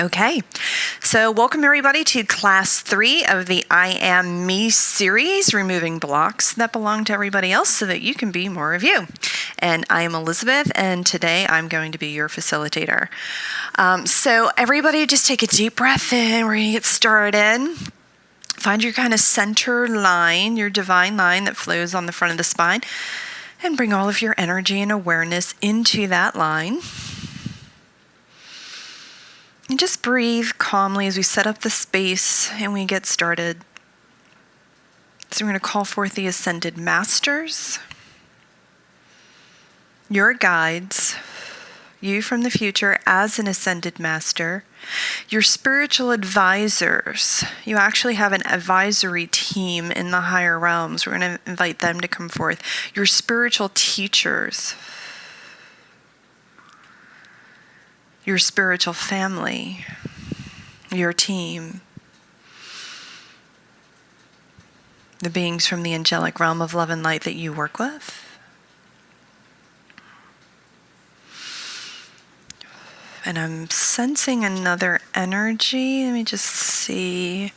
Okay, so welcome everybody to class 3 of the I Am Me series, removing blocks that belong to everybody else so that you can be more of you. And I am Elizabeth, and today I'm going to be your facilitator. So everybody just take a deep breath in. We're going to get started. Find your kind of center line, your divine line that flows on the front of the spine, and bring all of your energy and awareness into that line. And just breathe calmly as we set up the space and we get started. So we're going to call forth the Ascended Masters, your guides, you from the future as an Ascended Master, your spiritual advisors. You actually have an advisory team in the higher realms. We're going to invite them to come forth. Your spiritual teachers, your spiritual family, your team, the beings from the angelic realm of love and light that you work with. And I'm sensing another energy. Let me just see.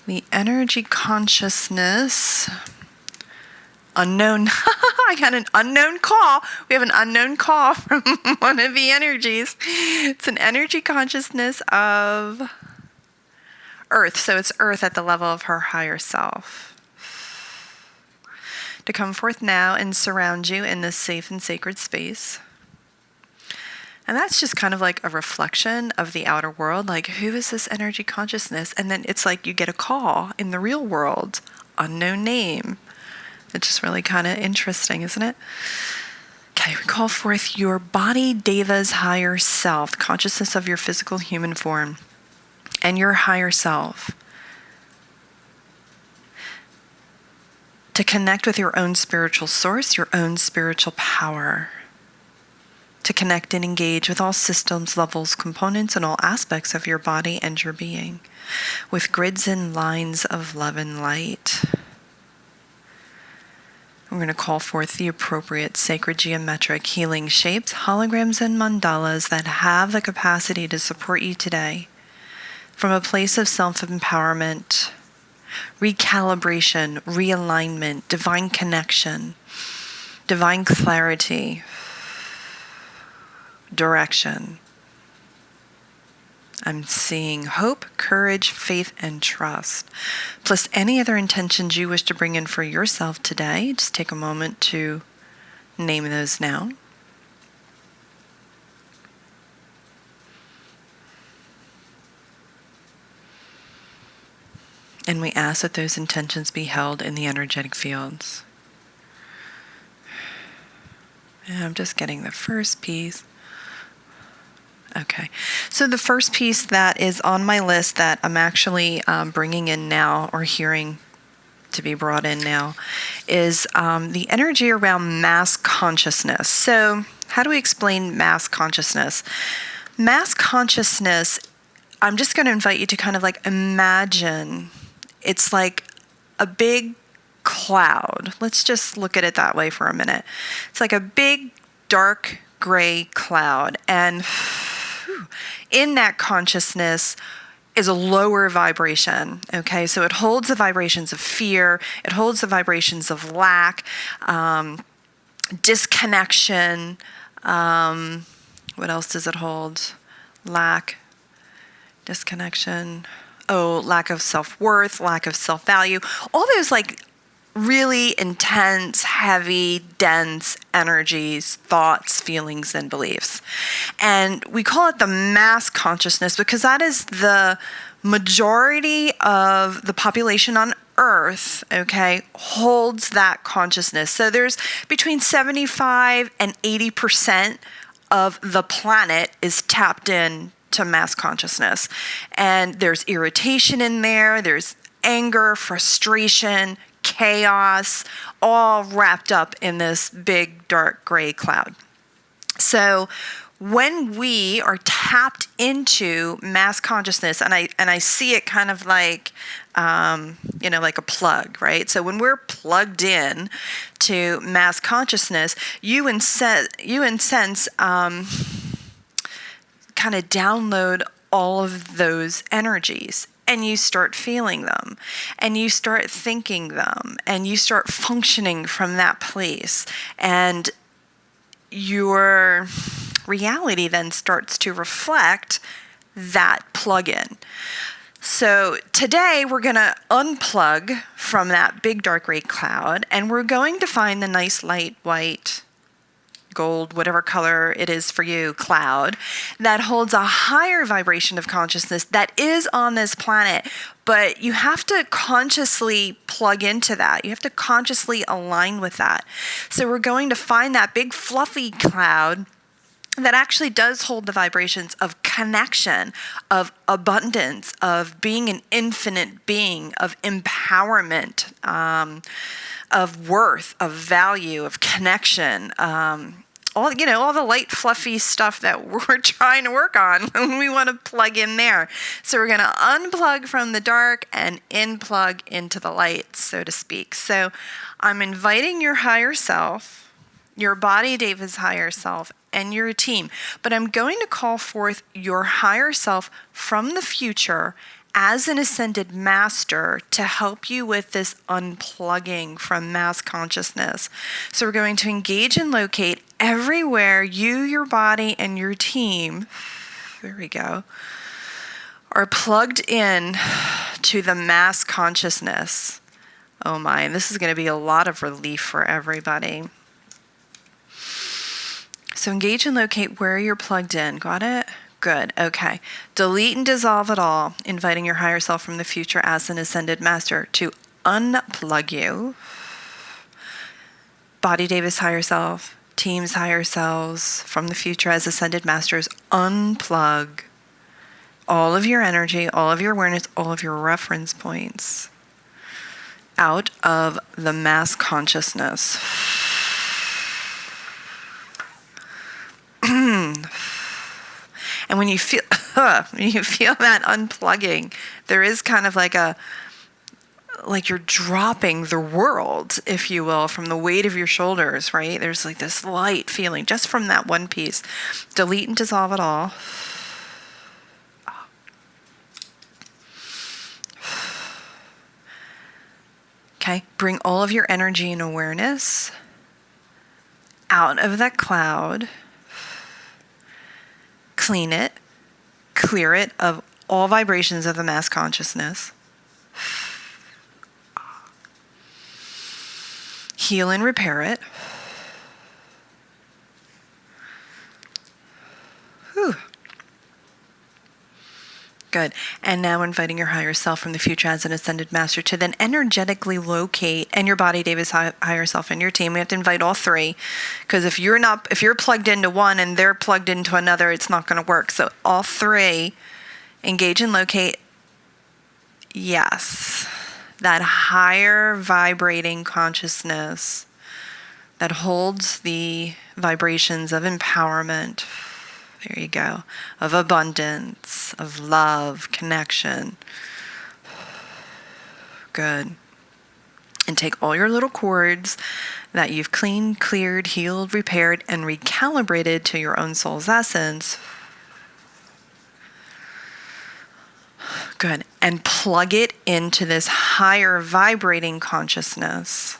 The energy consciousness. Unknown. I got an unknown call. We have an unknown call from one of the energies. It's an energy consciousness of Earth. So it's Earth at the level of her higher self. To come forth now and surround you in this safe and sacred space. And that's just kind of like a reflection of the outer world. Like, who is this energy consciousness? And then it's like you get a call in the real world. Unknown name. It's just really kind of interesting, isn't it? Okay, we call forth your body deva's higher self, the consciousness of your physical human form, and your higher self. To connect with your own spiritual source, your own spiritual power. To connect and engage with all systems, levels, components, and all aspects of your body and your being, with grids and lines of love and light. We're going to call forth the appropriate sacred geometric healing shapes, holograms, and mandalas that have the capacity to support you today from a place of self-empowerment, recalibration, realignment, divine connection, divine clarity, direction. I'm seeing hope, courage, faith, and trust, plus any other intentions you wish to bring in for yourself today. Just take a moment to name those now. And we ask that those intentions be held in the energetic fields. And I'm just getting the first piece. Okay, so the first piece that is on my list that I'm actually bringing in now, or hearing to be brought in now, is the energy around mass consciousness. So how do we explain mass consciousness? Mass consciousness, I'm just going to invite you to kind of like imagine it's like a big cloud. Let's just look at it that way for a minute. It's like a big, dark, gray cloud, and in that consciousness is a lower vibration, okay? So it holds the vibrations of fear, it holds the vibrations of lack, disconnection, what else does it hold? Lack, disconnection, lack of self-worth, lack of self-value, all those like really intense, heavy, dense energies, thoughts, feelings, and beliefs. And we call it the mass consciousness because that is the majority of the population on Earth, okay, holds that consciousness. So there's between 75 and 80% of the planet is tapped in to mass consciousness. And there's irritation in there, there's anger, frustration, chaos, all wrapped up in this big, dark, gray cloud. So when we are tapped into mass consciousness, and I see it kind of like, like a plug, right? So when we're plugged in to mass consciousness, you in sense kind of download all of those energies, and you start feeling them, and you start thinking them, and you start functioning from that place, and your reality then starts to reflect that plug-in. So today we're going to unplug from that big dark gray cloud, and we're going to find the nice light white, gold, whatever color it is for you, cloud that holds a higher vibration of consciousness that is on this planet. But you have to consciously plug into that. You have to consciously align with that. So we're going to find that big fluffy cloud that actually does hold the vibrations of connection, of abundance, of being an infinite being, of empowerment, of worth, of value, of connection, all the light, fluffy stuff that we're trying to work on. We want to plug in there. So we're going to unplug from the dark and plug into the light, so to speak. So I'm inviting your higher self, your Body Davis higher self, and your team. But I'm going to call forth your higher self from the future as an ascended master to help you with this unplugging from mass consciousness. So we're going to engage and locate everywhere you, your body, and your team, there we go, are plugged in to the mass consciousness. Oh my, this is going to be a lot of relief for everybody. So engage and locate where you're plugged in. Got it? Good. Okay. Delete and dissolve it all, inviting your higher self from the future as an ascended master to unplug you. Body Davis higher self, team's higher selves from the future as ascended masters, unplug all of your energy, all of your awareness, all of your reference points out of the mass consciousness. And when you feel that unplugging, there is kind of like you're dropping the world, if you will, from the weight of your shoulders, right? There's like this light feeling just from that one piece. Delete and dissolve it all. Okay, bring all of your energy and awareness out of that cloud. Clean it, clear it of all vibrations of the mass consciousness. Heal and repair it. Whew. Good. And now inviting your higher self from the future as an ascended master to then energetically locate, and your Body Davis higher self and your team. We have to invite all three, because if you're plugged into one and they're plugged into another, it's not going to work. So all three engage and locate. Yes. That higher vibrating consciousness that holds the vibrations of empowerment. There you go. Of abundance, of love, connection. Good. And take all your little cords that you've cleaned, cleared, healed, repaired, and recalibrated to your own soul's essence. Good. And plug it into this higher vibrating consciousness.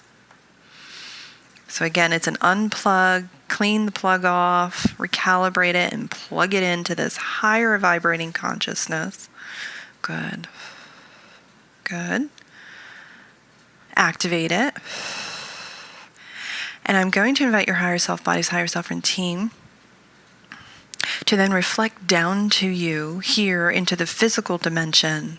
So again, it's an unplug, clean the plug off, recalibrate it, and plug it into this higher vibrating consciousness. Good. Good. Activate it. And I'm going to invite your higher self, body's higher self, and team to then reflect down to you here into the physical dimension.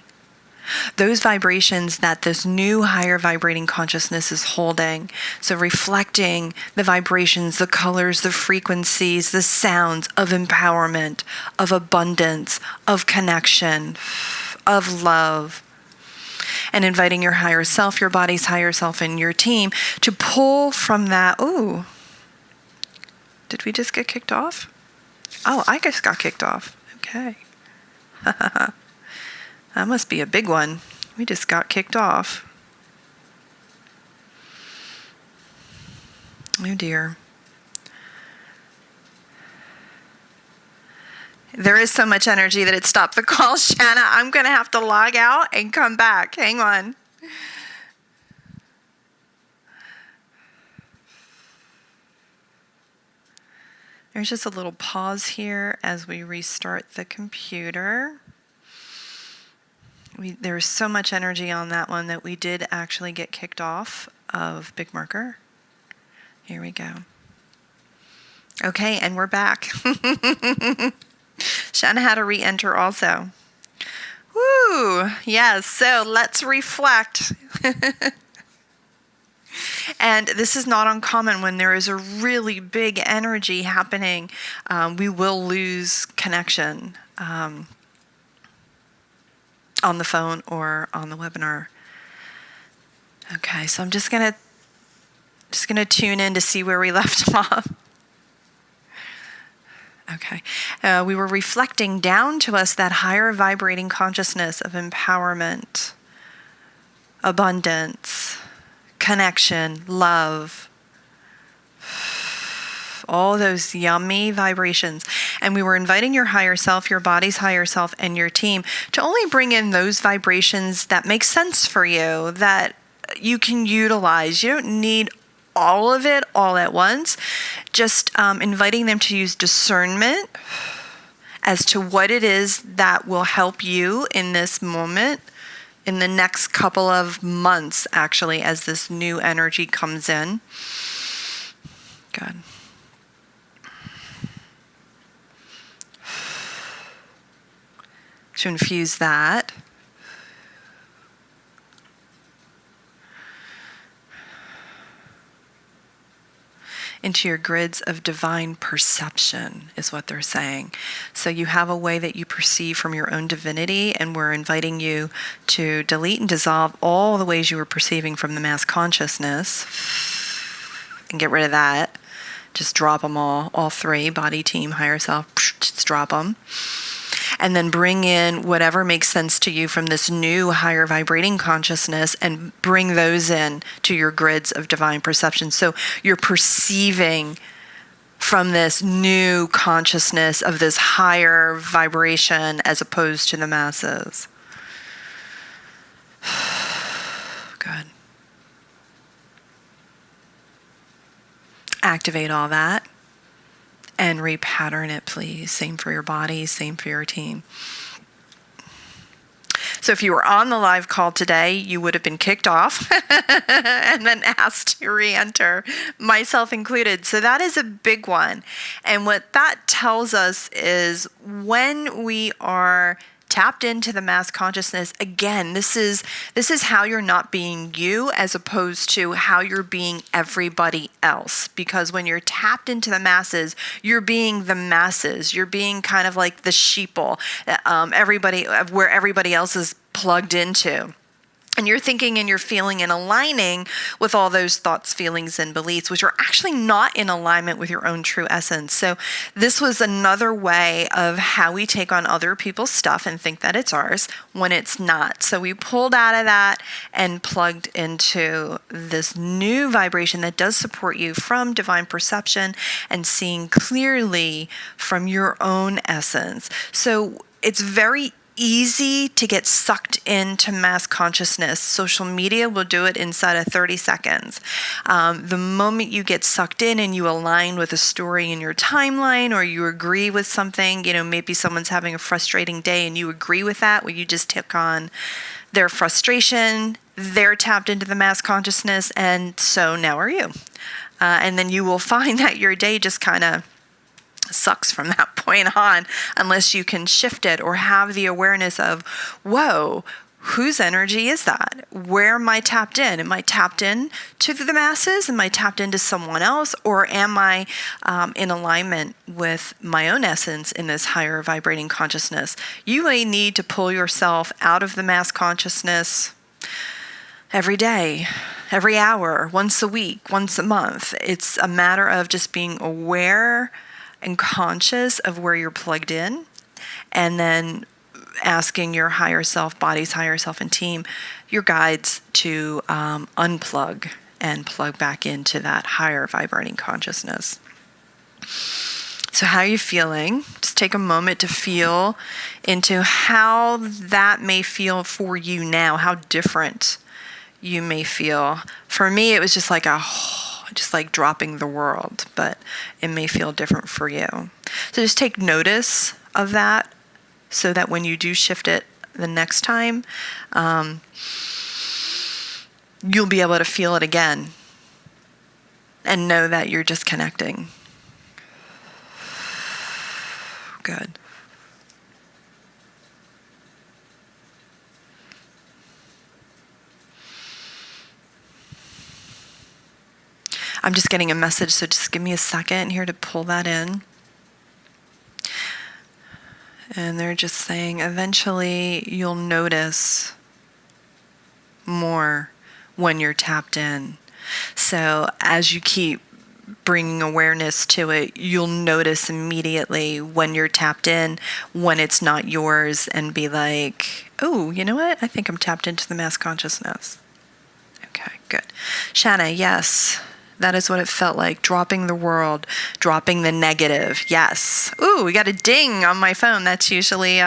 Those vibrations that this new higher vibrating consciousness is holding. So reflecting the vibrations, the colors, the frequencies, the sounds of empowerment, of abundance, of connection, of love. And inviting your higher self, your body's higher self, and your team to pull from that. Ooh, did we just get kicked off? Oh, I just got kicked off. Okay. That must be a big one. We just got kicked off. Oh dear. There is so much energy that it stopped the call, Shanna. I'm going to have to log out and come back. Hang on. There's just a little pause here as we restart the computer. There was so much energy on that one that we did actually get kicked off of Big Marker. Here we go. Okay, and we're back. Shanna had to re-enter also. Woo! Yes, so let's reflect. And this is not uncommon when there is a really big energy happening. We will lose connection on the phone or on the webinar. Okay, so I'm just gonna tune in to see where we left off. Okay, we were reflecting down to us that higher vibrating consciousness of empowerment, abundance, connection, love, all those yummy vibrations. And we were inviting your higher self, your body's higher self, and your team to only bring in those vibrations that make sense for you, that you can utilize. You don't need all of it all at once. Just inviting them to use discernment as to what it is that will help you in this moment, in the next couple of months, actually, as this new energy comes in. Good. To infuse that. Into your grids of divine perception is what they're saying. So you have a way that you perceive from your own divinity, and we're inviting you to delete and dissolve all the ways you were perceiving from the mass consciousness and get rid of that. Just drop them all three, body, team, higher self, just drop them. And then bring in whatever makes sense to you from this new higher vibrating consciousness and bring those in to your grids of divine perception. So you're perceiving from this new consciousness of this higher vibration as opposed to the masses. Good. Activate all that. And repattern it, please. Same for your body, same for your team. So if you were on the live call today, you would have been kicked off and then asked to re-enter, myself included. So that is a big one. And what that tells us is when we are tapped into the mass consciousness, again, this is how you're not being you as opposed to how you're being everybody else. Because when you're tapped into the masses, you're being the masses. You're being kind of like the sheeple, everybody where everybody else is plugged into. And you're thinking and you're feeling and aligning with all those thoughts, feelings, and beliefs, which are actually not in alignment with your own true essence. So this was another way of how we take on other people's stuff and think that it's ours when it's not. So we pulled out of that and plugged into this new vibration that does support you from divine perception and seeing clearly from your own essence. So it's very easy to get sucked into mass consciousness. Social media will do it inside of 30 seconds. The moment you get sucked in and you align with a story in your timeline, or you agree with something, maybe someone's having a frustrating day and you agree with that, where you just took on their frustration, they're tapped into the mass consciousness, and so now are you. And then you will find that your day just kind of sucks from that point on, unless you can shift it or have the awareness of, whoa, whose energy is that? Where am I tapped in? Am I tapped in to the masses? Am I tapped into someone else? Or am I in alignment with my own essence in this higher vibrating consciousness? You may need to pull yourself out of the mass consciousness every day, every hour, once a week, once a month. It's a matter of just being aware and conscious of where you're plugged in, and then asking your higher self, body's higher self and team, your guides, to unplug and plug back into that higher vibrating consciousness. So how are you feeling? Just take a moment to feel into how that may feel for you now, how different you may feel. For me, it was just like just like dropping the world, but it may feel different for you. So just take notice of that so that when you do shift it the next time, you'll be able to feel it again and know that you're just connecting. Good. I'm just getting a message, so just give me a second here to pull that in. And they're just saying eventually you'll notice more when you're tapped in. So as you keep bringing awareness to it, you'll notice immediately when you're tapped in, when it's not yours, and be like, oh, you know what? I think I'm tapped into the mass consciousness. Okay, good. Shanna, yes. That is what it felt like, dropping the world, dropping the negative. Yes. Ooh, we got a ding on my phone. That's usually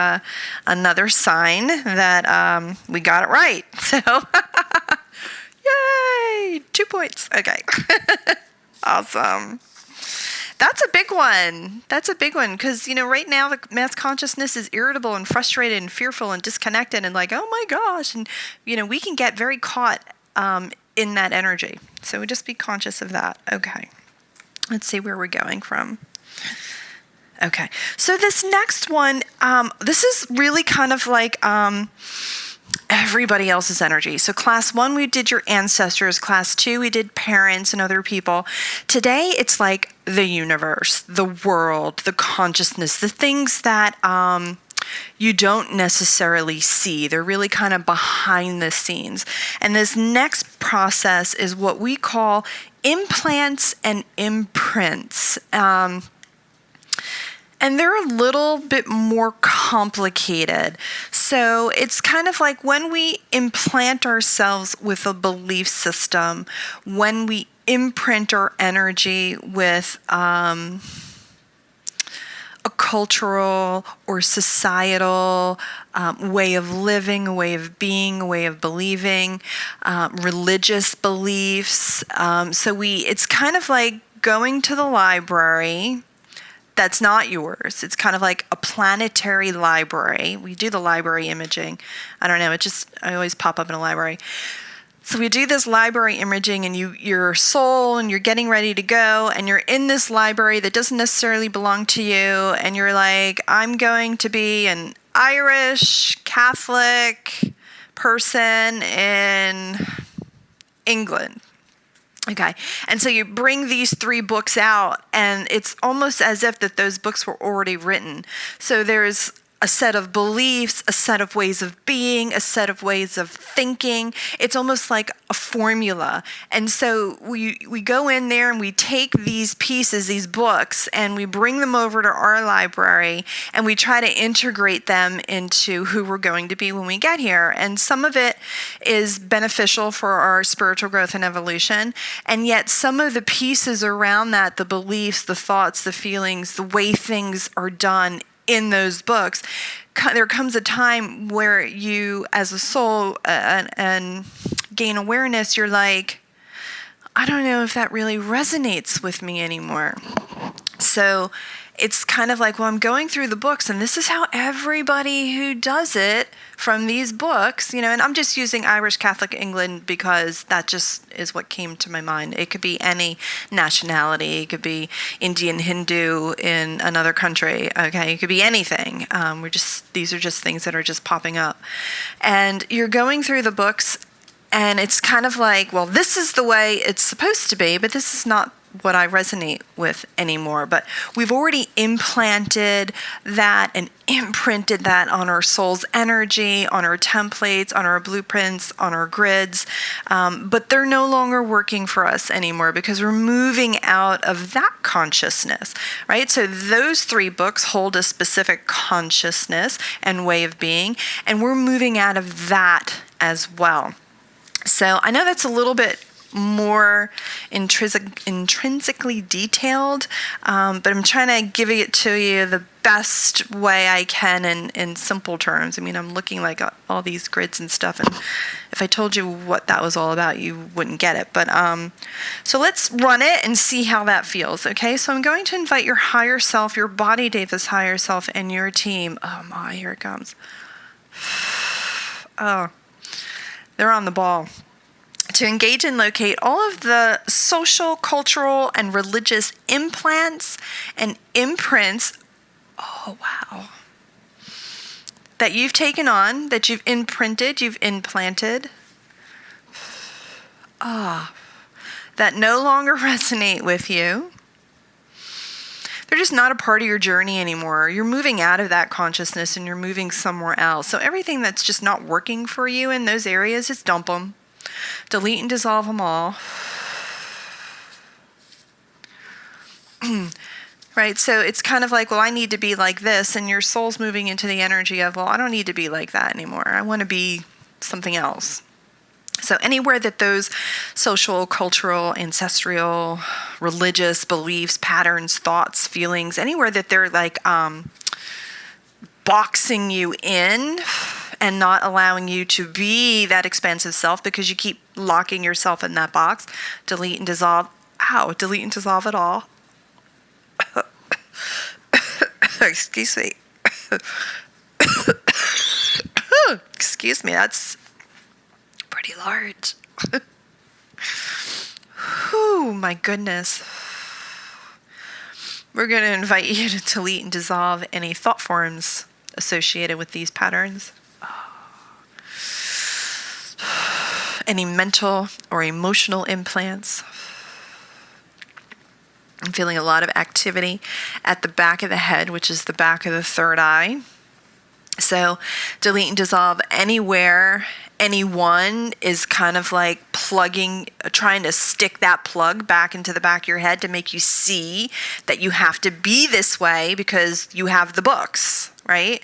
another sign that we got it right. So, yay, 2 points. Okay. Awesome. That's a big one. That's a big one because, right now the mass consciousness is irritable and frustrated and fearful and disconnected and like, oh my gosh. And, we can get very caught in that energy. So we just be conscious of that. Okay. Let's see where we're going from. Okay. So this next one, this is really kind of like everybody else's energy. So class 1, we did your ancestors. Class 2, we did parents and other people. Today, it's like the universe, the world, the consciousness, the things that you don't necessarily see. They're really kind of behind the scenes. And this next process is what we call implants and imprints. And they're a little bit more complicated. So it's kind of like when we implant ourselves with a belief system, when we imprint our energy with a cultural or societal way of living, a way of being, a way of believing, religious beliefs. It's kind of like going to the library. That's not yours. It's kind of like a planetary library. We do the library imaging. I don't know. I always pop up in a library. So we do this library imaging, and you're a soul, and you're getting ready to go, and you're in this library that doesn't necessarily belong to you, and you're like, I'm going to be an Irish Catholic person in England. Okay, and so you bring these 3 books out, and it's almost as if that those books were already written. So there's a set of beliefs, a set of ways of being, a set of ways of thinking. It's almost like a formula. And so we go in there and we take these pieces, these books, and we bring them over to our library, and we try to integrate them into who we're going to be when we get here. And some of it is beneficial for our spiritual growth and evolution. And yet some of the pieces around that, the beliefs, the thoughts, the feelings, the way things are done in those books, there comes a time where you, as a soul, and gain awareness, you're like, I don't know if that really resonates with me anymore. So it's kind of like, well, I'm going through the books, and this is how everybody who does it from these books, and I'm just using Irish Catholic England because that just is what came to my mind. It could be any nationality. It could be Indian Hindu in another country. Okay, it could be anything. These are just things that are just popping up. And you're going through the books, and it's kind of like, well, this is the way it's supposed to be, but this is not what I resonate with anymore. But we've already implanted that and imprinted that on our soul's energy, on our templates, on our blueprints, on our grids. But they're no longer working for us anymore because we're moving out of that consciousness, right? So those 3 books hold a specific consciousness and way of being, and we're moving out of that as well. So I know that's a little bit more intrinsically detailed, but I'm trying to give it to you the best way I can in simple terms. I mean, I'm looking like all these grids and stuff, and if I told you what that was all about, you wouldn't get it. But so let's run it and see how that feels, okay? So I'm going to invite your higher self, your Body Davis higher self, and your team. Oh my, here it comes. Oh, they're on the ball. To engage and locate all of the social, cultural, and religious implants and imprints, oh wow, that you've taken on, that you've imprinted, you've implanted, that no longer resonate with you. They're just not a part of your journey anymore. You're moving out of that consciousness and you're moving somewhere else. So everything that's just not working for you in those areas, just dump them. Delete and dissolve them all. Right? So it's kind of like, well, I need to be like this, and your soul's moving into the energy of, well, I don't need to be like that anymore. I want to be something else. So anywhere that those social, cultural, ancestral, religious beliefs, patterns, thoughts, feelings, anywhere that they're like boxing you in and not allowing you to be that expansive self because you keep locking yourself in that box, delete and dissolve. Delete and dissolve it all. Excuse me. Excuse me, that's pretty large. Oh my goodness. We're going to invite you to delete and dissolve any thought forms associated with these patterns. Any mental or emotional implants. I'm feeling a lot of activity at the back of the head, which is the back of the third eye. So delete and dissolve anywhere anyone is kind of like trying to stick that plug back into the back of your head to make you see that you have to be this way because you have the books, right?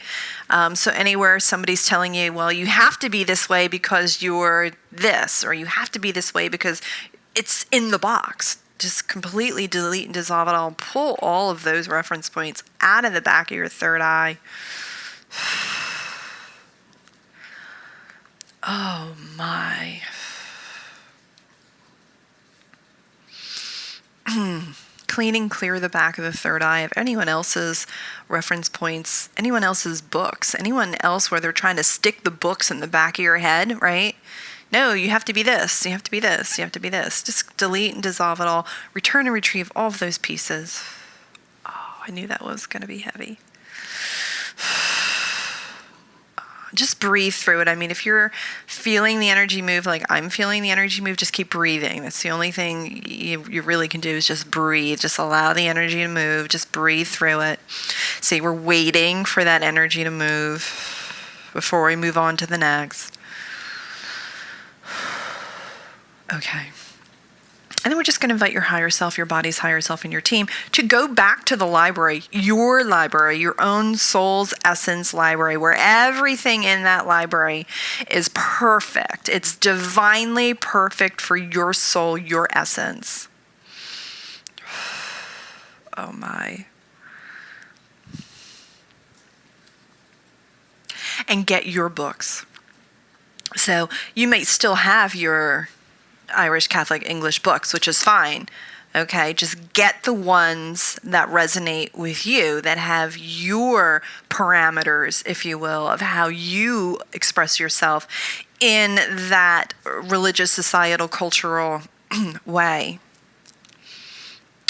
So anywhere somebody's telling you, well, you have to be this way because you're this, or you have to be this way because it's in the box. Just completely delete and dissolve it all. Pull all of those reference points out of the back of your third eye. Oh my. Clear the back of the third eye of anyone else's reference points, anyone else's books, anyone else where they're trying to stick the books in the back of your head, right? No, you have to be this, you have to be this, you have to be this. Just delete and dissolve it all. Return and retrieve all of those pieces. Oh, I knew that was going to be heavy. Just breathe through it. I mean, if you're feeling the energy move like I'm feeling the energy move, just keep breathing. That's the only thing you really can do is just breathe. Just allow the energy to move. Just breathe through it. See, we're waiting for that energy to move before we move on to the next. Okay. And then we're just going to invite your higher self, your body's higher self, and your team to go back to the library, your own soul's essence library, where everything in that library is perfect. It's divinely perfect for your soul, your essence. Oh my. And get your books. So you may still have your Irish Catholic English books, which is fine. Okay, just get the ones that resonate with you, that have your parameters, if you will, of how you express yourself in that religious, societal, cultural way.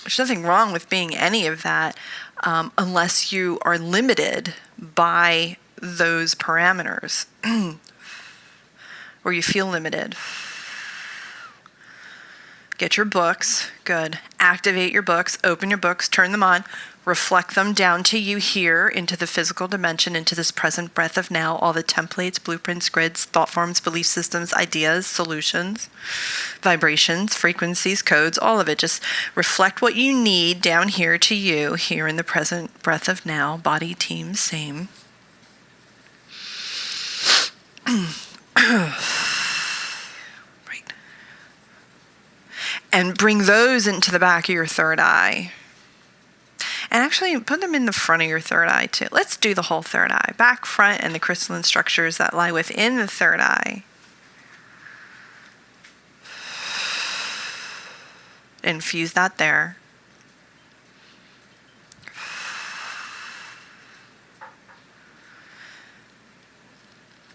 There's nothing wrong with being any of that unless you are limited by those parameters or you feel limited. Get your books. Good. Activate your books. Open your books. Turn them on. Reflect them down to you here into the physical dimension, into this present breath of now. All the templates, blueprints, grids, thought forms, belief systems, ideas, solutions, vibrations, frequencies, codes, all of it. Just reflect what you need down here to you here in the present breath of now. Body, team, same. Right. And bring those into the back of your third eye. And actually put them in the front of your third eye too. Let's do the whole third eye. Back, front, and the crystalline structures that lie within the third eye. Infuse that there.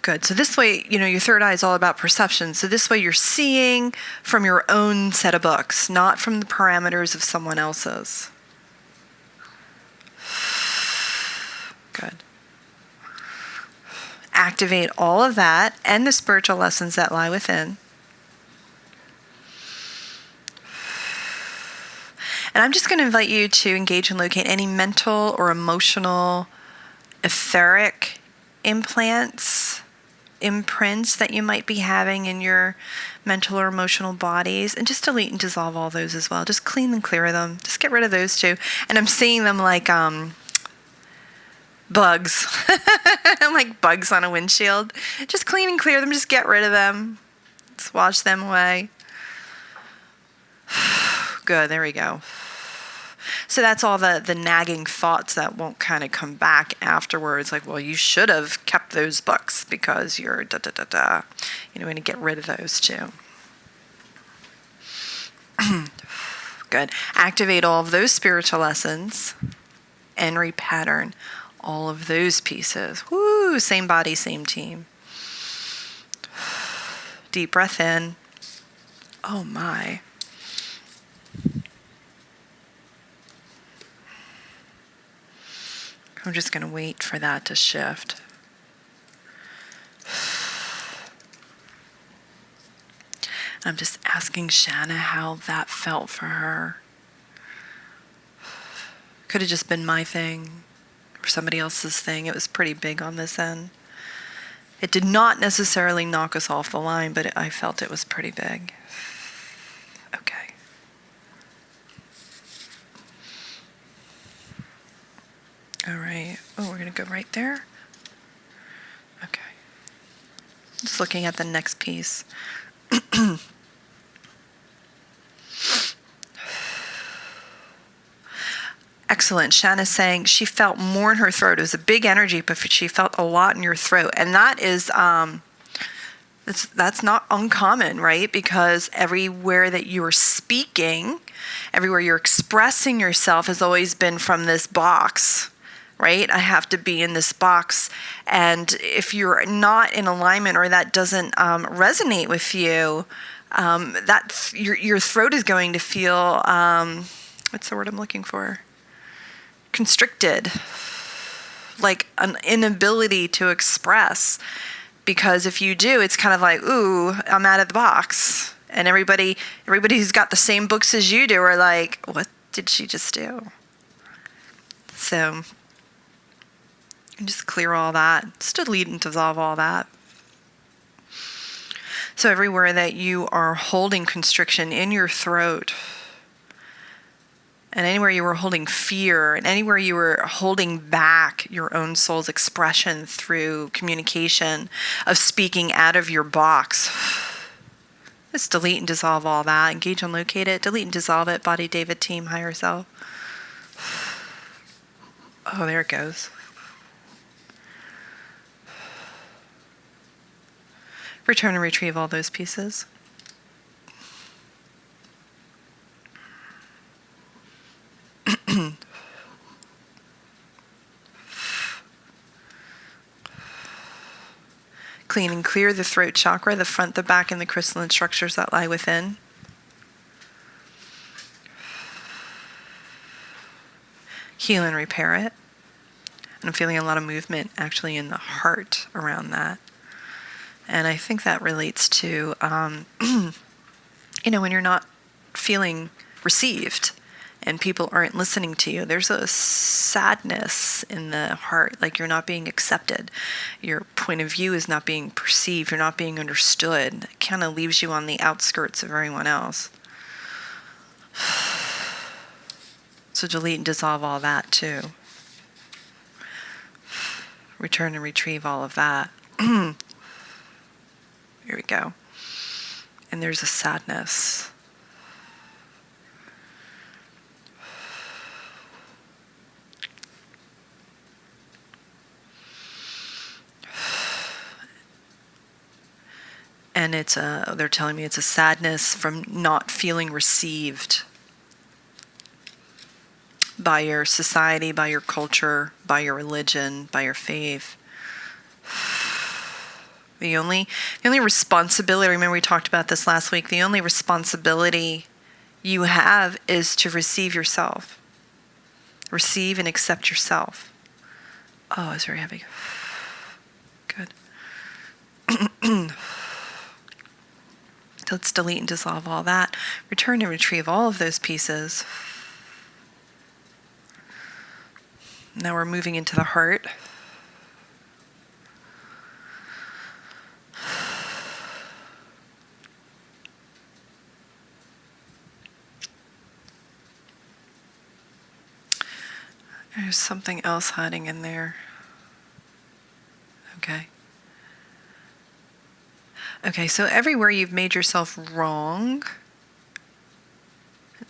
Good. So this way, your third eye is all about perception. So this way you're seeing from your own set of books, not from the parameters of someone else's. Good. Activate all of that and the spiritual lessons that lie within. And I'm just going to invite you to engage and locate any mental or emotional, etheric imprints that you might be having in your mental or emotional bodies, and just delete and dissolve all those as well. Just clean and clear them. Just get rid of those too. And I'm seeing them like bugs. Like bugs on a windshield. Just clean and clear them. Just get rid of them. Just wash them away. Good. There we go. So that's all the nagging thoughts that won't kind of come back afterwards. Like, well, you should have kept those books because you're da-da-da-da. We're going to get rid of those too. Good. Activate all of those spiritual lessons and repattern all of those pieces. Woo! Same body, same team. Deep breath in. Oh my. I'm just going to wait for that to shift. I'm just asking Shanna how that felt for her. Could have just been my thing or somebody else's thing. It was pretty big on this end. It did not necessarily knock us off the line, but I felt it was pretty big. Okay. All right. Oh, we're going to go right there. Okay. Just looking at the next piece. Excellent. Shanna's saying she felt more in her throat. It was a big energy, but she felt a lot in your throat. And that is, that's not uncommon, right? Because everywhere that you're speaking, everywhere you're expressing yourself has always been from this box, right? I have to be in this box. And if you're not in alignment or that doesn't resonate with you, that your throat is going to feel, what's the word I'm looking for? Constricted, like an inability to express. Because if you do, it's kind of like, ooh, I'm out of the box. And everybody who's got the same books as you do are like, what did she just do? So just clear all that. Just delete and dissolve all that. So everywhere that you are holding constriction in your throat, and anywhere you were holding fear, and anywhere you were holding back your own soul's expression through communication of speaking out of your box, just delete and dissolve all that. Engage and locate it. Delete and dissolve it. Body, David, team, higher self. Oh, there it goes. Return and retrieve all those pieces. Clean and clear the throat chakra, the front, the back, and the crystalline structures that lie within. Heal and repair it. And I'm feeling a lot of movement actually in the heart around that. And I think that relates to, when you're not feeling received and people aren't listening to you, there's a sadness in the heart, like you're not being accepted. Your point of view is not being perceived. You're not being understood. It kind of leaves you on the outskirts of everyone else. So delete and dissolve all that too. Return and retrieve all of that. Here we go. And there's a sadness. And they're telling me it's a sadness from not feeling received by your society, by your culture, by your religion, by your faith. The only responsibility, remember we talked about this last week, the only responsibility you have is to receive yourself. Receive and accept yourself. Oh, it's very heavy. Good. Let's delete and dissolve all that. Return and retrieve all of those pieces. Now we're moving into the heart. There's something else hiding in there. Okay, so everywhere you've made yourself wrong,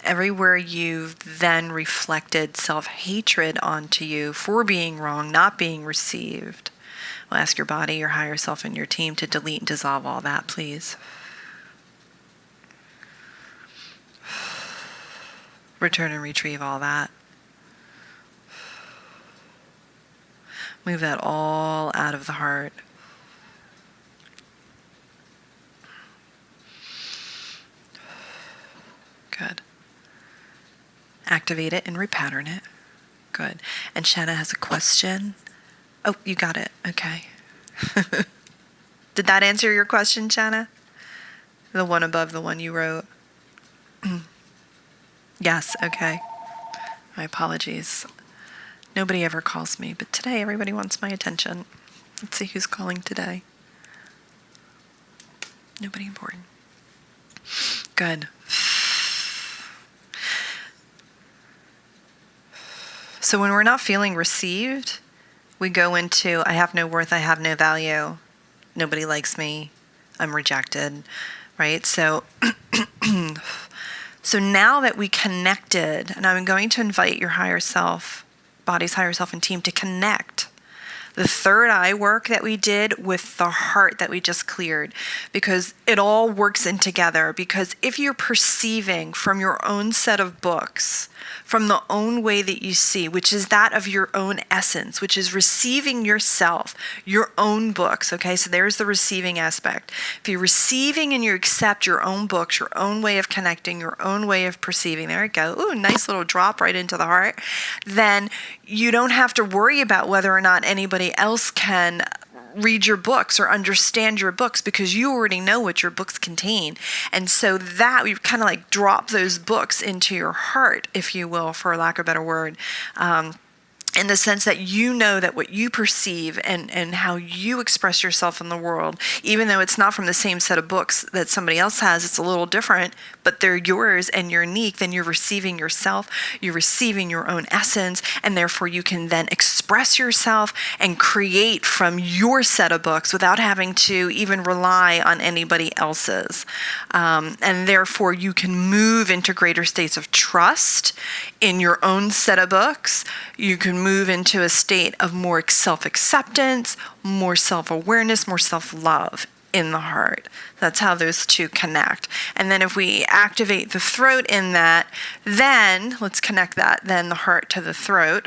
everywhere you've then reflected self-hatred onto you for being wrong, not being received, we'll ask your body, your higher self, and your team to delete and dissolve all that, please. Return and retrieve all that. Move that all out of the heart. Good. Activate it and repattern it. Good. And Shanna has a question. Oh, you got it. Okay. Did that answer your question, Shanna? The one above the one you wrote? Yes, okay. My apologies. Nobody ever calls me, but today everybody wants my attention. Let's see who's calling today. Nobody important. Good. So when we're not feeling received, we go into, I have no worth, I have no value, nobody likes me, I'm rejected, right? So, so now that we connected, and I'm going to invite your higher self, body's higher self and team to connect the third eye work that we did with the heart that we just cleared, because it all works in together. Because if you're perceiving from your own set of books, from the own way that you see, which is that of your own essence, which is receiving yourself, your own books, okay? So there's the receiving aspect. If you're receiving and you accept your own books, your own way of connecting, your own way of perceiving, there you go, ooh, nice little drop right into the heart, then you don't have to worry about whether or not anybody else can read your books or understand your books, because you already know what your books contain. And so that we kind of like drop those books into your heart, if you will, for lack of a better word. In the sense that you know that what you perceive and how you express yourself in the world, even though it's not from the same set of books that somebody else has, it's a little different, but they're yours and you're unique, then you're receiving yourself, you're receiving your own essence, and therefore you can then express yourself and create from your set of books without having to even rely on anybody else's. And therefore you can move into greater states of trust in your own set of books. You can move into a state of more self-acceptance, more self-awareness, more self-love in the heart. That's how those two connect. And then if we activate the throat in that, then let's connect that, then the heart to the throat.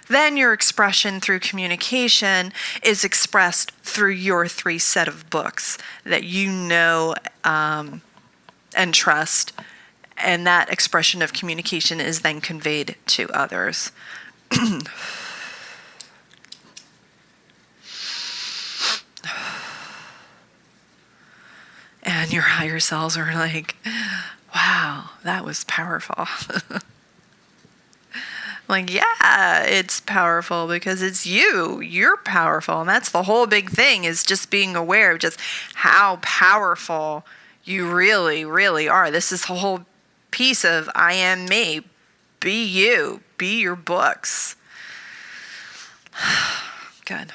Then your expression through communication is expressed through your three set of books that you know and trust. And that expression of communication is then conveyed to others. And your higher selves are like, wow, wow, that was powerful. Like, yeah, it's powerful because it's you. You're powerful. And that's the whole big thing, is just being aware of just how powerful you really, really are. This is the whole piece of I am me. Be you. Be your books. Good.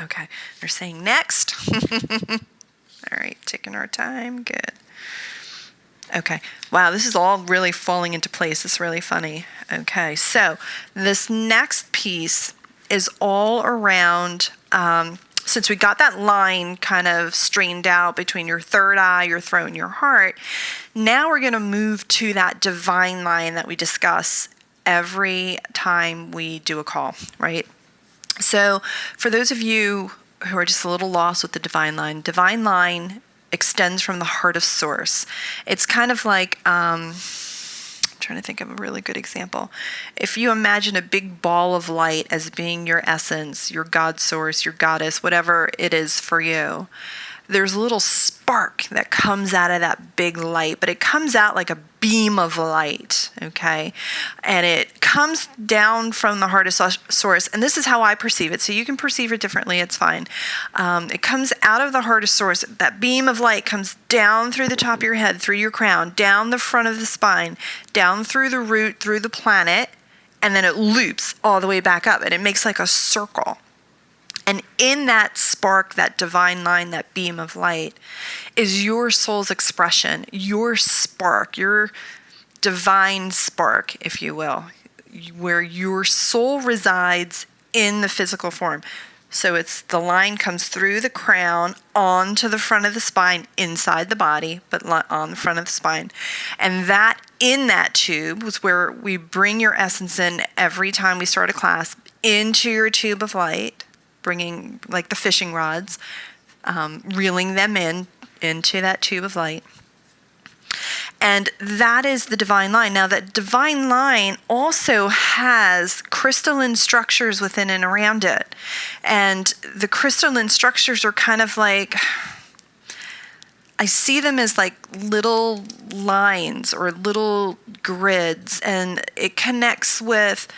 Okay, they're saying next. All right, taking our time. Good. Okay. Wow, this is all really falling into place. It's really funny. Okay, so this next piece is all around, since we got that line kind of strained out between your third eye, your throat, and your heart, now we're going to move to that divine line that we discuss every time we do a call, right? So for those of you who are just a little lost with the divine line extends from the heart of source. It's kind of like, I'm trying to think of a really good example. If you imagine a big ball of light as being your essence, your God source, your goddess, whatever it is for you, there's a little spark that comes out of that big light, but it comes out like a beam of light, okay? And it comes down from the heart of source, and this is how I perceive it, so you can perceive it differently, it's fine. It comes out of the heart of source. That beam of light comes down through the top of your head, through your crown, down the front of the spine, down through the root, through the planet, and then it loops all the way back up, and it makes like a circle. And in that spark, that divine line, that beam of light, is your soul's expression, your spark, your divine spark, if you will, where your soul resides in the physical form. So it's the line comes through the crown onto the front of the spine, inside the body, but on the front of the spine. And that in that tube was where we bring your essence in every time we start a class into your tube of light, bringing like the fishing rods, reeling them into that tube of light. And that is the divine line. Now, that divine line also has crystalline structures within and around it. And the crystalline structures are kind of like, I see them as like little lines or little grids, and it connects with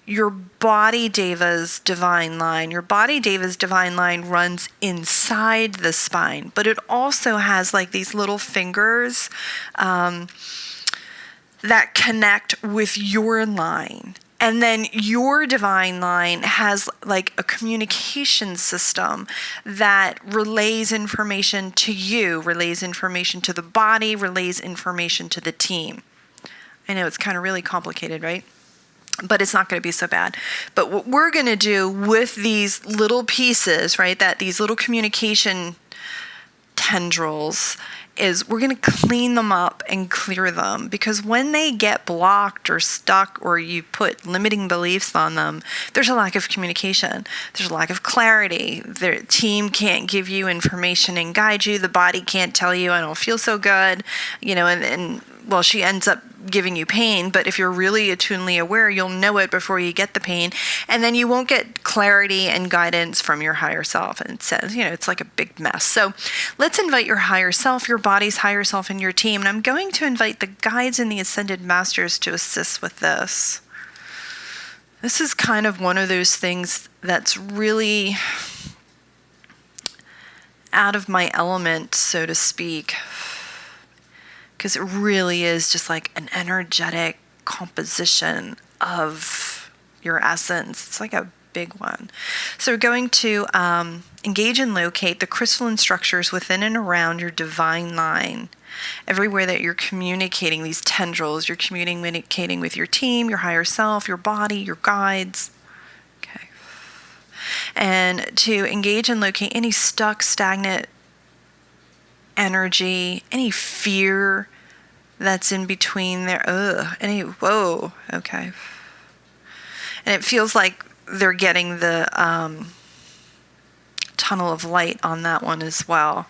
your body deva's divine line. Your body deva's divine line runs inside the spine, but it also has like these little fingers that connect with your line. And then your divine line has like a communication system that relays information to you, relays information to the body, relays information to the team. I know it's kind of really complicated, right? But it's not going to be so bad. But what we're going to do with these little pieces, right, that these little communication tendrils, is we're going to clean them up and clear them, because when they get blocked or stuck or you put limiting beliefs on them, there's a lack of communication. There's a lack of clarity. The team can't give you information and guide you. The body can't tell you, I don't feel so good, and well, she ends up giving you pain, but if you're really attunely aware, you'll know it before you get the pain, and then you won't get clarity and guidance from your higher self. And it says, it's like a big mess. So let's invite your higher self, your body's higher self, and your team. And I'm going to invite the guides and the ascended masters to assist with this. This is kind of one of those things that's really out of my element, so to speak, because it really is just like an energetic composition of your essence. It's like a big one. So we're going to engage and locate the crystalline structures within and around your divine line. Everywhere that you're communicating these tendrils, you're communicating with your team, your higher self, your body, your guides. Okay. And to engage and locate any stuck, stagnant energy, any fear that's in between there. Whoa, okay. And it feels like they're getting the tunnel of light on that one as well.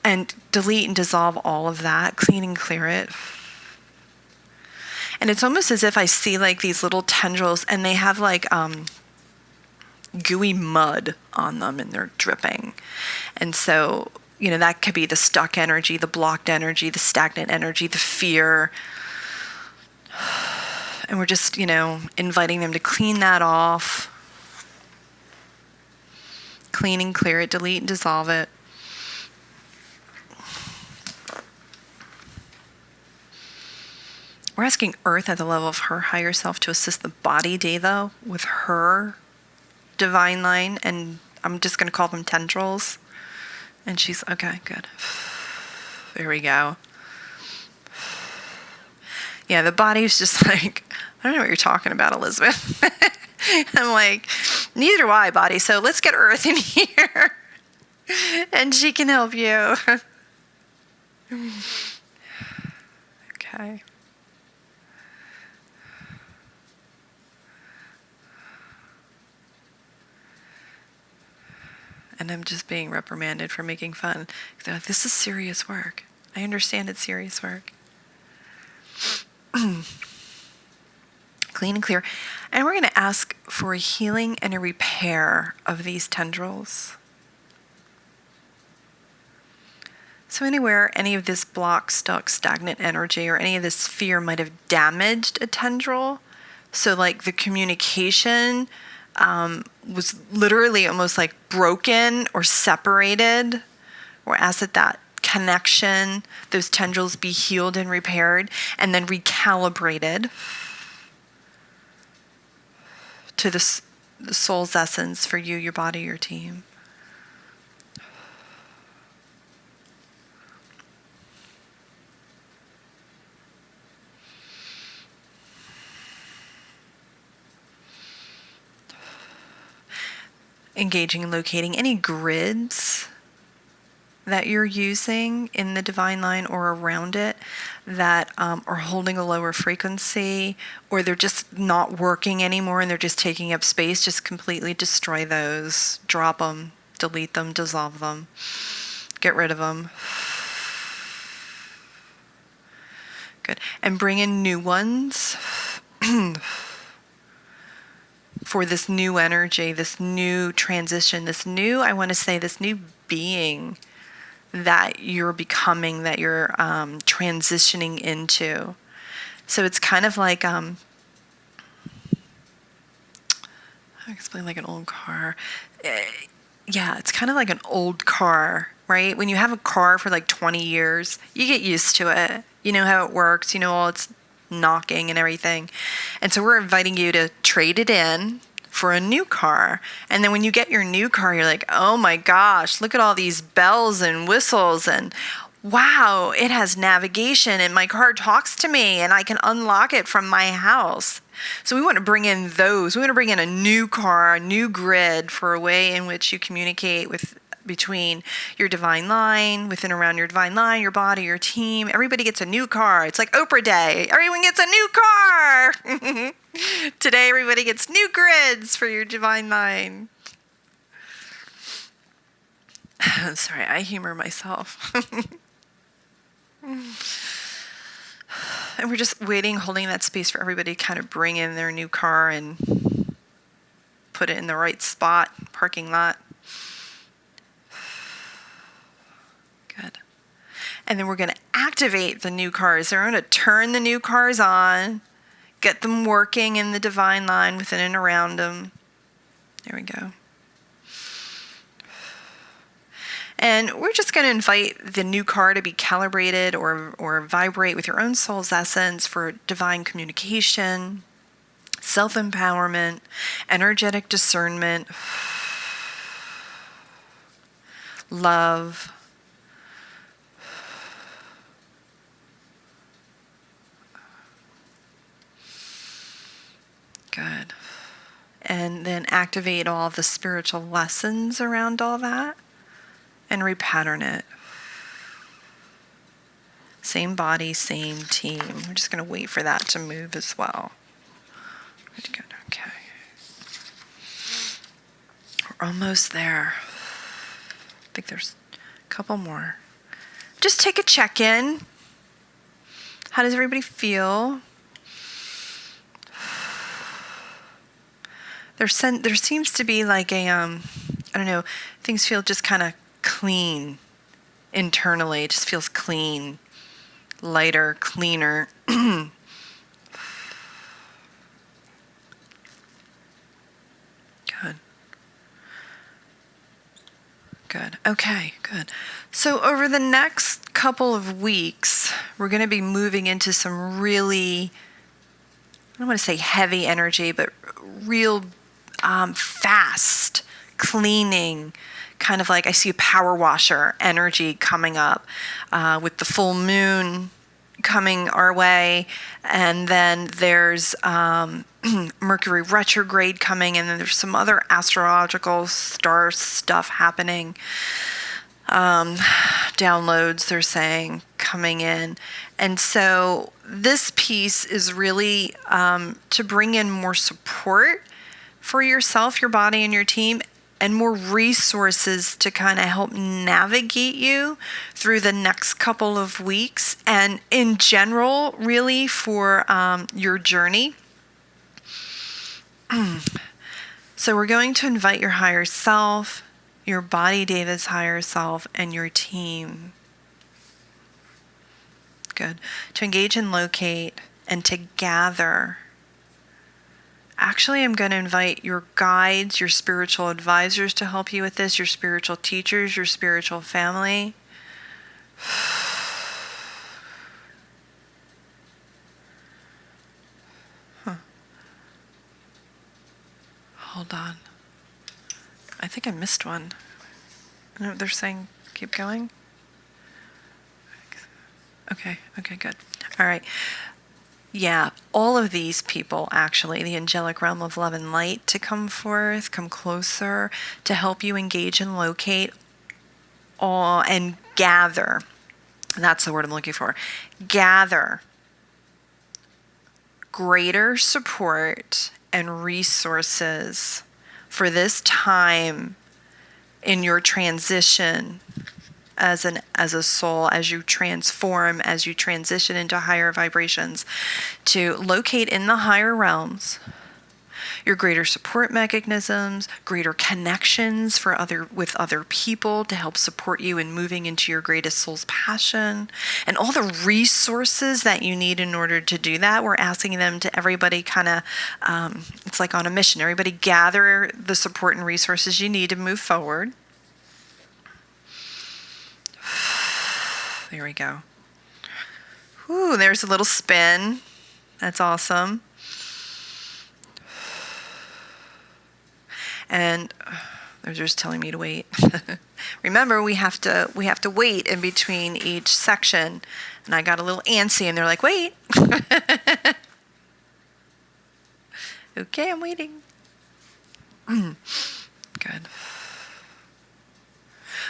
And delete and dissolve all of that, clean and clear it. And it's almost as if I see like these little tendrils, and they have like gooey mud on them, and they're dripping. And so that could be the stuck energy, the blocked energy, the stagnant energy, the fear. And we're just, inviting them to clean that off. Clean and clear it, delete and dissolve it. We're asking Earth at the level of her higher self to assist the body, Deva, with her divine line. And I'm just going to call them tendrils. And she's, okay, good. There we go. Yeah, the body's just like, I don't know what you're talking about, Elizabeth. I'm like, neither do I, body. So let's get Earth in here. And she can help you. Okay. And I'm just being reprimanded for making fun. They're like, this is serious work. I understand it's serious work. Clean and clear. And we're going to ask for a healing and a repair of these tendrils. So anywhere any of this block, stuck, stagnant energy or any of this fear might have damaged a tendril, so like the communication was literally almost like broken or separated, or ask that connection, those tendrils be healed and repaired and then recalibrated to the soul's essence for you, your body, your team. Engaging and locating any grids that you're using in the divine line or around it that are holding a lower frequency, or they're just not working anymore and they're just taking up space. Just completely destroy those, drop them, delete them, dissolve them, get rid of them. Good. And bring in new ones for this new energy, this new transition, this new being that you're becoming, that you're transitioning into. So it's kind of like, I explain like an old car. Yeah, it's kind of like an old car, right? When you have a car for like 20 years, you get used to it. You know how it works, all its knocking and everything. And so we're inviting you to trade it in for a new car. And then when you get your new car, you're like, oh my gosh, look at all these bells and whistles, and wow, it has navigation and my car talks to me and I can unlock it from my house. So we want to bring in those. We want to bring in a new car, a new grid for a way in which you communicate between your divine line, within around your divine line, your body, your team. Everybody gets a new car. It's like Oprah Day. Everyone gets a new car. Today, everybody gets new grids for your divine line. Sorry, I humor myself. And we're just waiting, holding that space for everybody to kind of bring in their new car and put it in the right spot, parking lot. Good. And then we're going to activate the new cars. So we're going to turn the new cars on, get them working in the divine line within and around them. There we go. And we're just going to invite the new car to be calibrated or vibrate with your own soul's essence for divine communication, self-empowerment, energetic discernment, love, good. And then activate all the spiritual lessons around all that and repattern it. Same body, same team. We're just going to wait for that to move as well. Good. Okay. We're almost there. I think there's a couple more. Just take a check-in. How does everybody feel? There seems to be like a, I don't know, things feel just kind of clean internally. It just feels clean, lighter, cleaner. Good. Good. Okay, good. So over the next couple of weeks, we're going to be moving into some really, I don't want to say heavy energy, but real fast cleaning, kind of like I see a power washer energy coming up with the full moon coming our way, and then there's Mercury retrograde coming, and then there's some other astrological star stuff happening. Downloads, they're saying, coming in. And so this piece is really to bring in more support for yourself, your body, and your team, and more resources to kind of help navigate you through the next couple of weeks, and in general, really for your journey. So we're going to invite your higher self, your body, David's higher self, and your team. Good. To engage and locate and to gather. Actually, I'm going to invite your guides, your spiritual advisors to help you with this, your spiritual teachers, your spiritual family. Hold on. I think I missed one. No, they're saying keep going. Okay, good. All right. Yeah, all of these people, actually, the angelic realm of love and light, to come forth, come closer, to help you engage and locate all and gather. That's the word I'm looking for. Gather greater support and resources for this time in your transition as a soul, as you transform, as you transition into higher vibrations, to locate in the higher realms your greater support mechanisms, greater connections with other people to help support you in moving into your greatest soul's passion, and all the resources that you need in order to do that. We're asking them to everybody kind of, it's like on a mission. Everybody gather the support and resources you need to move forward. There we go. Ooh, there's a little spin. That's awesome. And they're just telling me to wait. Remember, we have to wait in between each section. And I got a little antsy, and they're like, "Wait." Okay, I'm waiting. Good.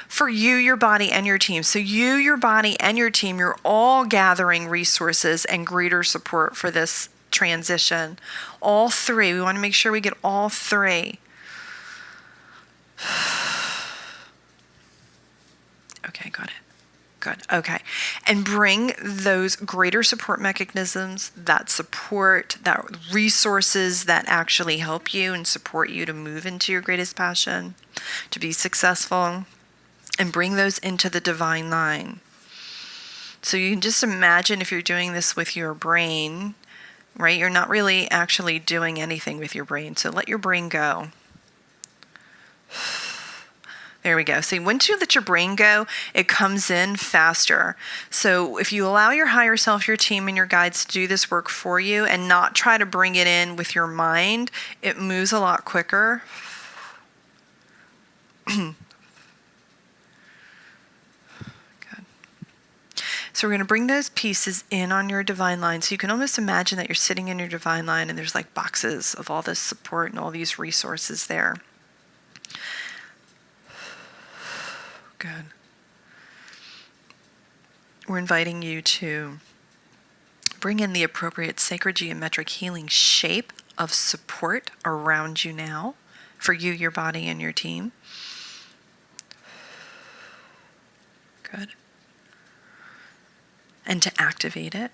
For you, your body, and your team. So you, your body, and your team, you're all gathering resources and greater support for this transition. All three. We want to make sure we get all three. Okay, got it. Good. Okay. And bring those greater support mechanisms, that support, that resources that actually help you and support you to move into your greatest passion, to be successful, and bring those into the divine line. So you can just imagine if you're doing this with your brain, right? You're not really actually doing anything with your brain. So let your brain go. There we go. See, once you let your brain go, it comes in faster. So if you allow your higher self, your team, and your guides to do this work for you and not try to bring it in with your mind, it moves a lot quicker. Good. So we're going to bring those pieces in on your divine line. So you can almost imagine that you're sitting in your divine line and there's like boxes of all this support and all these resources there. Good. We're inviting you to bring in the appropriate sacred geometric healing shape of support around you now for you, your body, and your team. Good. And to activate it.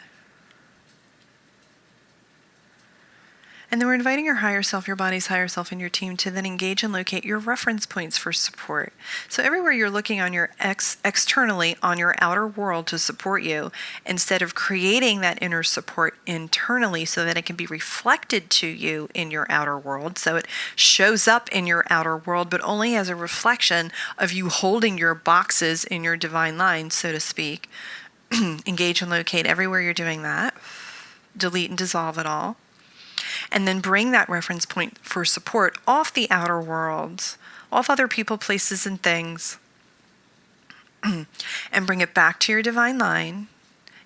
And then we're inviting your higher self, your body's higher self, and your team to then engage and locate your reference points for support. So everywhere you're looking on your externally on your outer world to support you, instead of creating that inner support internally so that it can be reflected to you in your outer world. So it shows up in your outer world, but only as a reflection of you holding your boxes in your divine line, so to speak. Engage and locate everywhere you're doing that. Delete and dissolve it all. And then bring that reference point for support off the outer world, off other people, places, and things, and bring it back to your divine line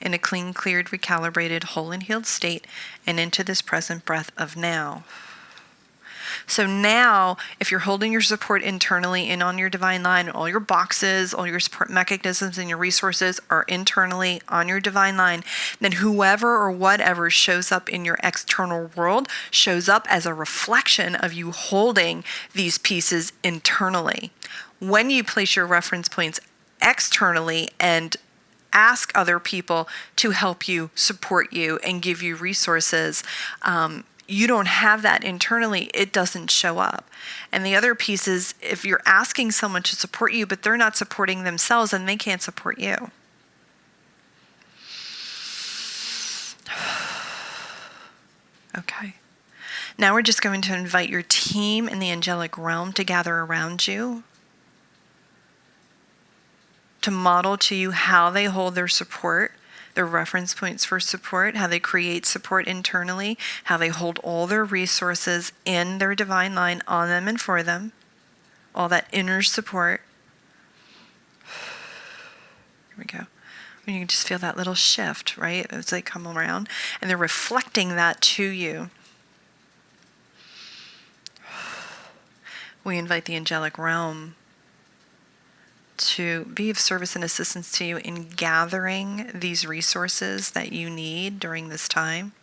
in a clean, cleared, recalibrated, whole and healed state, and into this present breath of now. So now, if you're holding your support internally in on your divine line, all your boxes, all your support mechanisms and your resources are internally on your divine line, then whoever or whatever shows up in your external world shows up as a reflection of you holding these pieces internally. When you place your reference points externally and ask other people to help you, support you, and give you resources, you don't have that internally, it doesn't show up. And the other piece is, if you're asking someone to support you, but they're not supporting themselves, and they can't support you. Okay. Now we're just going to invite your team in the angelic realm to gather around you, to model to you how they hold their support, their reference points for support, how they create support internally, how they hold all their resources in their divine line on them and for them, all that inner support. Here we go. You can just feel that little shift, right? As they come around, and they're reflecting that to you. We invite the angelic realm to be of service and assistance to you in gathering these resources that you need during this time.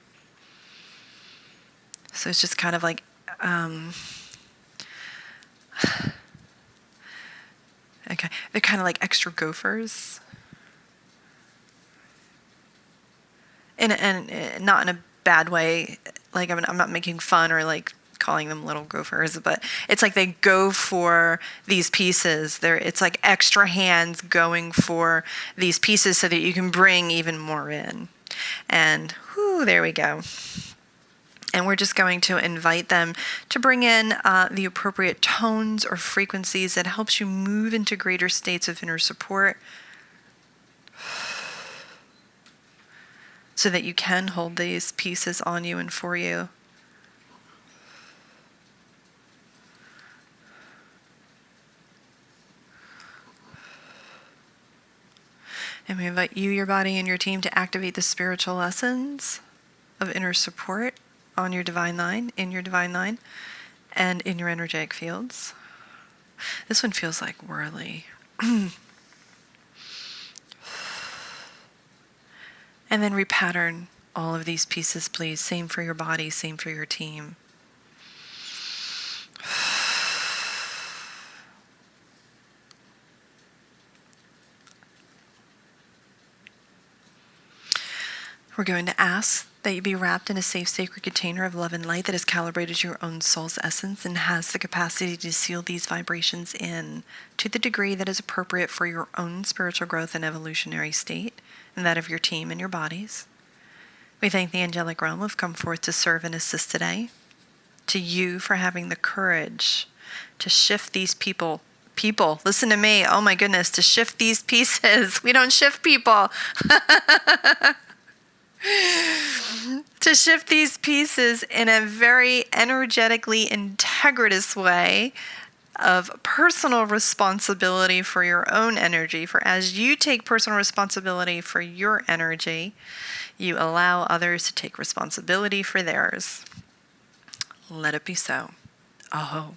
So it's just kind of like, okay, they're kind of like extra gophers. And not in a bad way, like I'm not making fun or like calling them little gophers, but it's like they go for these pieces. It's like extra hands going for these pieces so that you can bring even more in. And there we go. And we're just going to invite them to bring in the appropriate tones or frequencies that helps you move into greater states of inner support, so that you can hold these pieces on you and for you. And we invite you, your body, and your team to activate the spiritual lessons of inner support on your divine line, in your divine line, and in your energetic fields. This one feels like whirly. And then repattern all of these pieces, please. Same for your body, same for your team. We're going to ask that you be wrapped in a safe, sacred container of love and light that is calibrated to your own soul's essence and has the capacity to seal these vibrations in to the degree that is appropriate for your own spiritual growth and evolutionary state, and that of your team and your bodies. We thank the angelic realm who have come forth to serve and assist today, to you for having the courage to shift these people, listen to me, oh my goodness, to shift these pieces. We don't shift people. To shift these pieces in a very energetically integritous way of personal responsibility for your own energy. For as you take personal responsibility for your energy, you allow others to take responsibility for theirs. Let it be so. Aho.